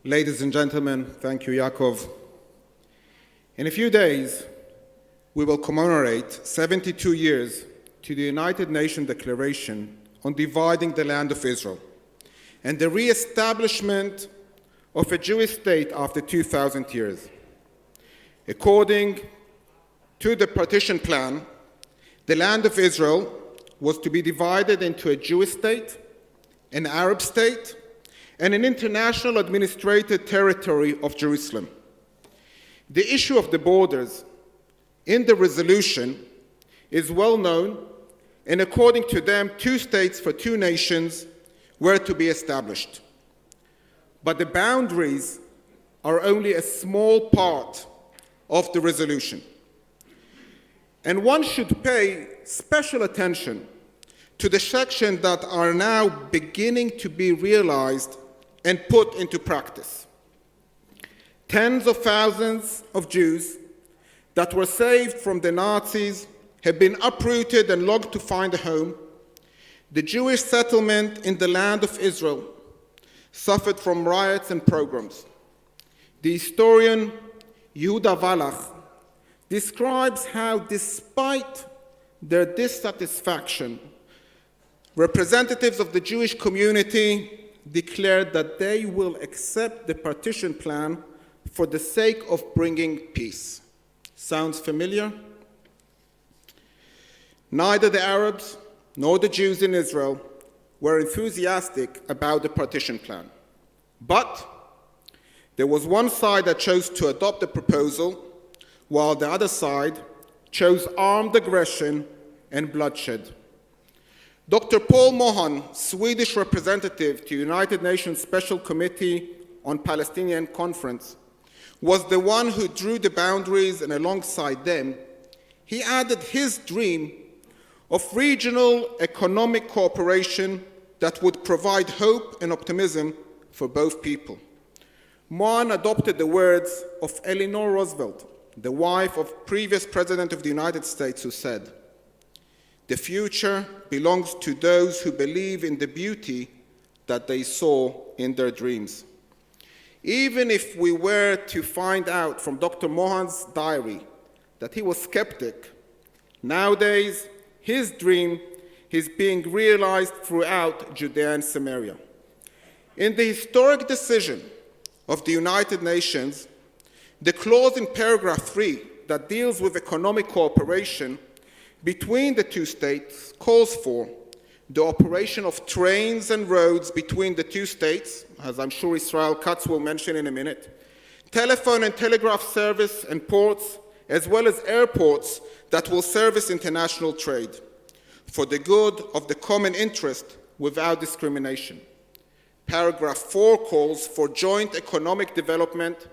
Ladies and gentlemen, thank you, Yaakov. In a few days, we will commemorate 72 years to the United Nations Declaration on dividing the land of Israel and the re-establishment of a Jewish state after 2,000 years. According to the partition plan, the land of Israel was to be divided into a Jewish state, an Arab state, and an international administrative territory of Jerusalem. The issue of the borders in the resolution is well known, and according to them, 2 states for 2 nations were to be established. But the boundaries are only a small part of the resolution. And one should pay special attention to the sections that are now beginning to be realized and put into practice. Tens of thousands of Jews that were saved from the Nazis have been uprooted and logged to find a home. The Jewish settlement in the land of Israel suffered from riots and pogroms. The historian Yehuda Wallach describes how, despite their dissatisfaction, representatives of the Jewish community declared that they will accept the partition plan for the sake of bringing peace. Sounds familiar? Neither the Arabs nor the Jews in Israel were enthusiastic about the partition plan. But there was one side that chose to adopt the proposal, while the other side chose armed aggression and bloodshed. Dr. Paul Mohan, Swedish representative to United Nations Special Committee on Palestinian Conference, was the one who drew the boundaries, and alongside them, he added his dream of regional economic cooperation that would provide hope and optimism for both people. Mohan adopted the words of Eleanor Roosevelt, the wife of previous President of the United States, who said, "The future belongs to those who believe in the beauty that they saw in their dreams." Even if we were to find out from Dr. Mohan's diary that he was skeptic, nowadays his dream is being realized throughout Judea and Samaria. In the historic decision of the United Nations, the clause in paragraph 3 that deals with economic cooperation between the 2 states calls for the operation of trains and roads between the 2 states, as I'm sure Israel Katz will mention in a minute, telephone and telegraph service and ports, as well as airports that will service international trade, for the good of the common interest without discrimination. Paragraph 4 calls for joint economic development,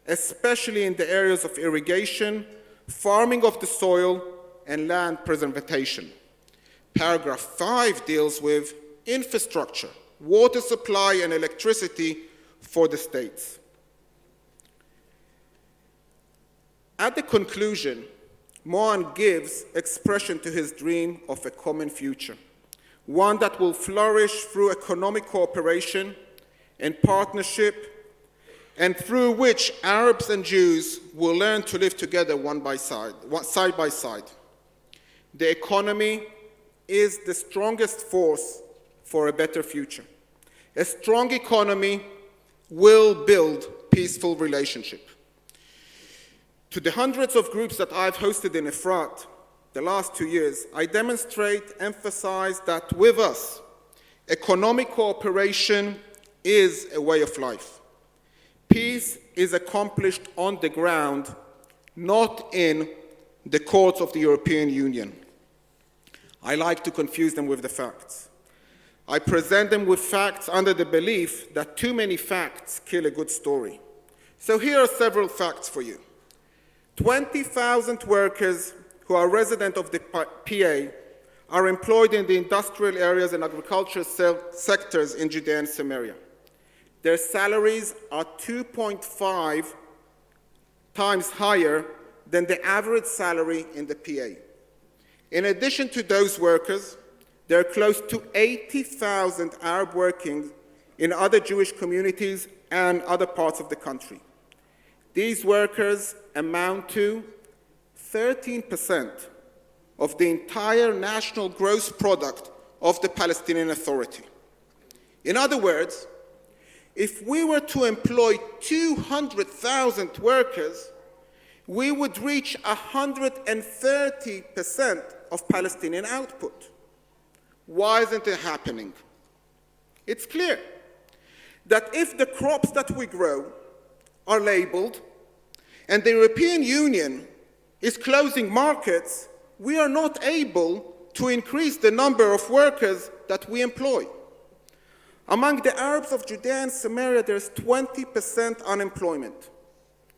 especially in the areas of irrigation, farming of the soil, and land preservation. Paragraph 5 deals with infrastructure, water supply, and electricity for the states. At the conclusion, Mohan gives expression to his dream of a common future, one that will flourish through economic cooperation and partnership, and through which Arabs and Jews will learn to live together side by side. The economy is the strongest force for a better future. A strong economy will build peaceful relationship. To the hundreds of groups that I've hosted in Efrat the last 2 years, I emphasize that with us, economic cooperation is a way of life. Peace is accomplished on the ground, not in the courts of the European Union. I like to confuse them with the facts. I present them with facts under the belief that too many facts kill a good story. So here are several facts for you. 20,000 workers who are resident of the PA are employed in the industrial areas and agricultural sectors in Judea and Samaria. Their salaries are 2.5 times higher than the average salary in the PA. In addition to those workers, there are close to 80,000 Arab working in other Jewish communities and other parts of the country. These workers amount to 13% of the entire national gross product of the Palestinian Authority. In other words, if we were to employ 200,000 workers, we would reach 130% of Palestinian output. Why isn't it happening? It's clear that if the crops that we grow are labeled and the European Union is closing markets, we are not able to increase the number of workers that we employ. Among the Arabs of Judea and Samaria, there's 20% unemployment.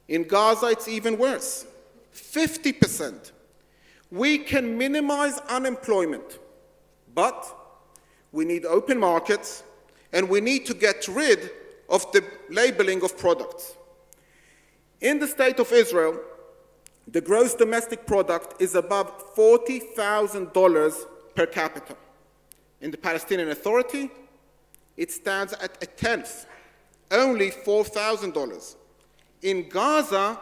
In Gaza, it's even worse, 50%. We can minimize unemployment, but we need open markets, and we need to get rid of the labeling of products. In the State of Israel, the gross domestic product is above $40,000 per capita. In the Palestinian Authority, it stands at a tenth, only $4,000. In Gaza,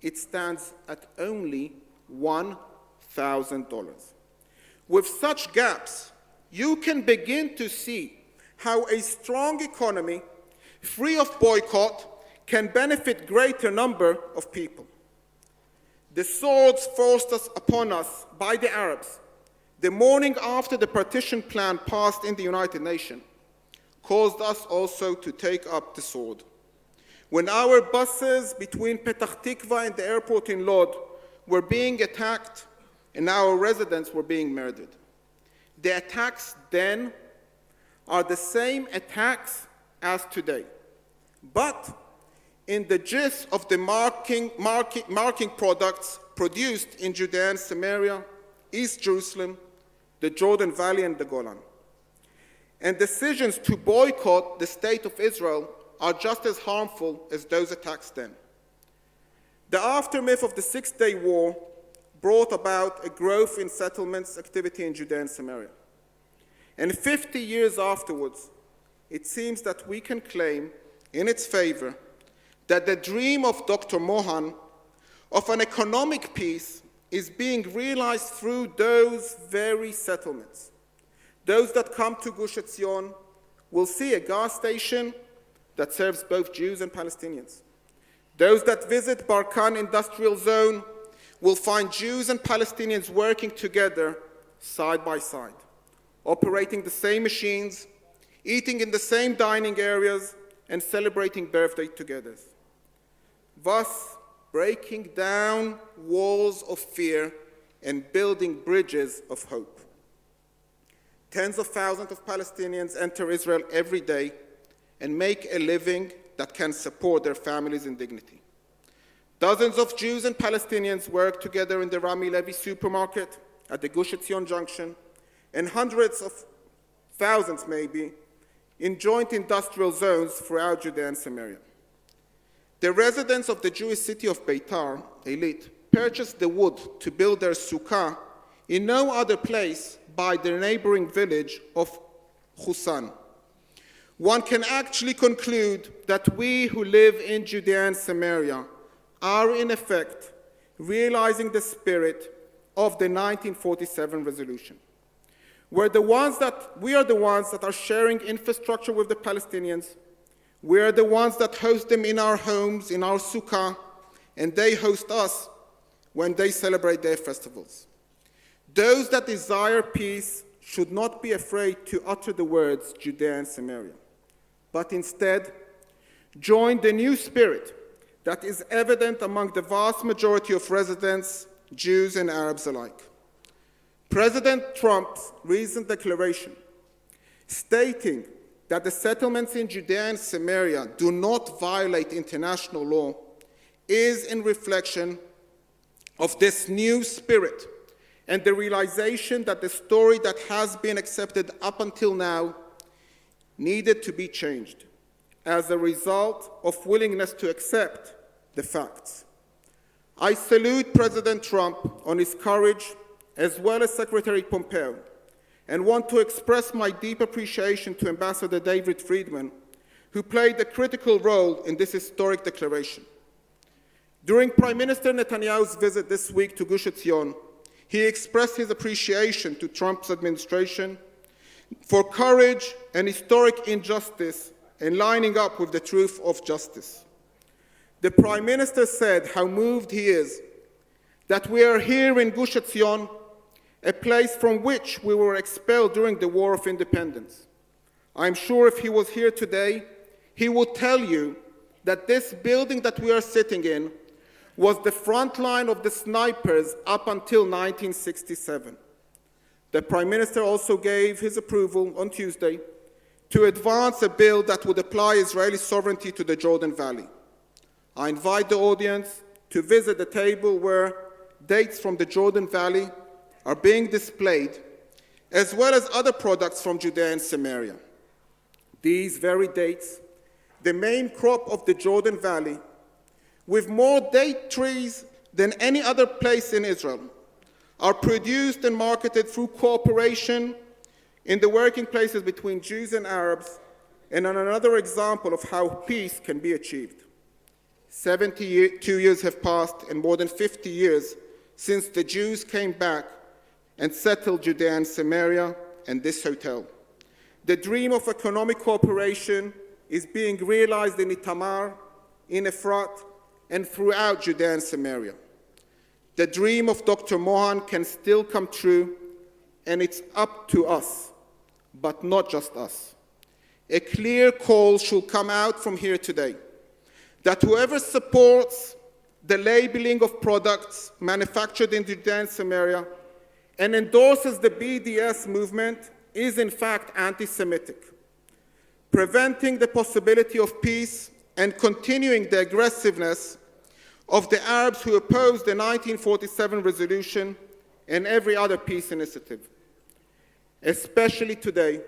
it stands at only $1,000. With such gaps, you can begin to see how a strong economy, free of boycott, can benefit greater number of people. The swords forced upon us by the Arabs the morning after the partition plan passed in the United Nations caused us also to take up the sword. When our buses between Petah Tikva and the airport in Lod were being attacked and our residents were being murdered. The attacks then are the same attacks as today. But in the gist of the marking products produced in Judea and Samaria, East Jerusalem, the Jordan Valley, and the Golan. And decisions to boycott the State of Israel are just as harmful as those attacks then. The aftermath of the Six-Day War brought about a growth in settlements activity in Judea and Samaria. And 50 years afterwards, it seems that we can claim in its favor that the dream of Dr. Mohan of an economic peace is being realized through those very settlements. Those that come to Gush Etzion will see a gas station that serves both Jews and Palestinians. Those that visit Barkan Industrial Zone will find Jews and Palestinians working together side by side, operating the same machines, eating in the same dining areas, and celebrating birthday together. Thus, breaking down walls of fear and building bridges of hope. Tens of thousands of Palestinians enter Israel every day and make a living that can support their families in dignity. Dozens of Jews and Palestinians work together in the Rami Levy supermarket at the Gush Etzion junction, and hundreds of thousands, maybe, in joint industrial zones throughout Judea and Samaria. The residents of the Jewish city of Beitar, Eilit, purchased the wood to build their sukkah in no other place by the neighboring village of Husan. One can actually conclude that we who live in Judea and Samaria are in effect realizing the spirit of the 1947 resolution. We are the ones that are sharing infrastructure with the Palestinians. We are the ones that host them in our homes, in our sukkah, and they host us when they celebrate their festivals. Those that desire peace should not be afraid to utter the words Judea and Samaria, but instead join the new spirit that is evident among the vast majority of residents, Jews and Arabs alike. President Trump's recent declaration stating that the settlements in Judea and Samaria do not violate international law is in reflection of this new spirit and the realization that the story that has been accepted up until now needed to be changed as a result of willingness to accept the facts. I salute President Trump on his courage, as well as Secretary Pompeo, and want to express my deep appreciation to Ambassador David Friedman who played a critical role in this historic declaration. During Prime Minister Netanyahu's visit this week to Gush Etzion, he expressed his appreciation to Trump's administration for courage and historic injustice in lining up with the truth of justice. The Prime Minister said how moved he is that we are here in Gush Etzion, a place from which we were expelled during the War of Independence. I'm sure if he was here today, he would tell you that this building that we are sitting in was the front line of the snipers up until 1967. The Prime Minister also gave his approval on Tuesday to advance a bill that would apply Israeli sovereignty to the Jordan Valley. I invite the audience to visit the table where dates from the Jordan Valley are being displayed, as well as other products from Judea and Samaria. These very dates, the main crop of the Jordan Valley, with more date trees than any other place in Israel, are produced and marketed through cooperation in the working places between Jews and Arabs, and another example of how peace can be achieved. 72 years have passed and more than 50 years since the Jews came back and settled Judea and Samaria and this hotel. The dream of economic cooperation is being realized in Itamar, in Efrat, and throughout Judea and Samaria. The dream of Dr. Mohan can still come true, and it's up to us, but not just us. A clear call should come out from here today, that whoever supports the labeling of products manufactured in Judea and Samaria and endorses the BDS movement is in fact anti-Semitic, preventing the possibility of peace and continuing the aggressiveness of the Arabs who opposed the 1947 resolution and every other peace initiative. Especially today,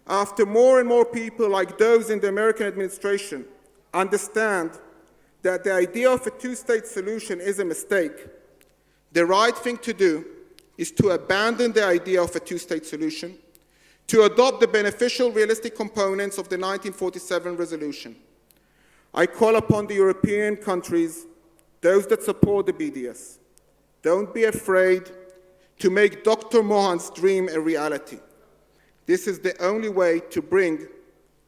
after more and more people like those in the American administration understand that the idea of a two-state solution is a mistake, the right thing to do is to abandon the idea of a two-state solution, to adopt the beneficial, realistic components of the 1947 resolution. I call upon the European countries, those that support the BDS, don't be afraid to make Dr. Mohan's dream a reality. This is the only way to bring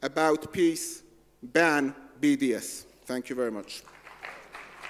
about peace. Ban BDS. Thank you very much.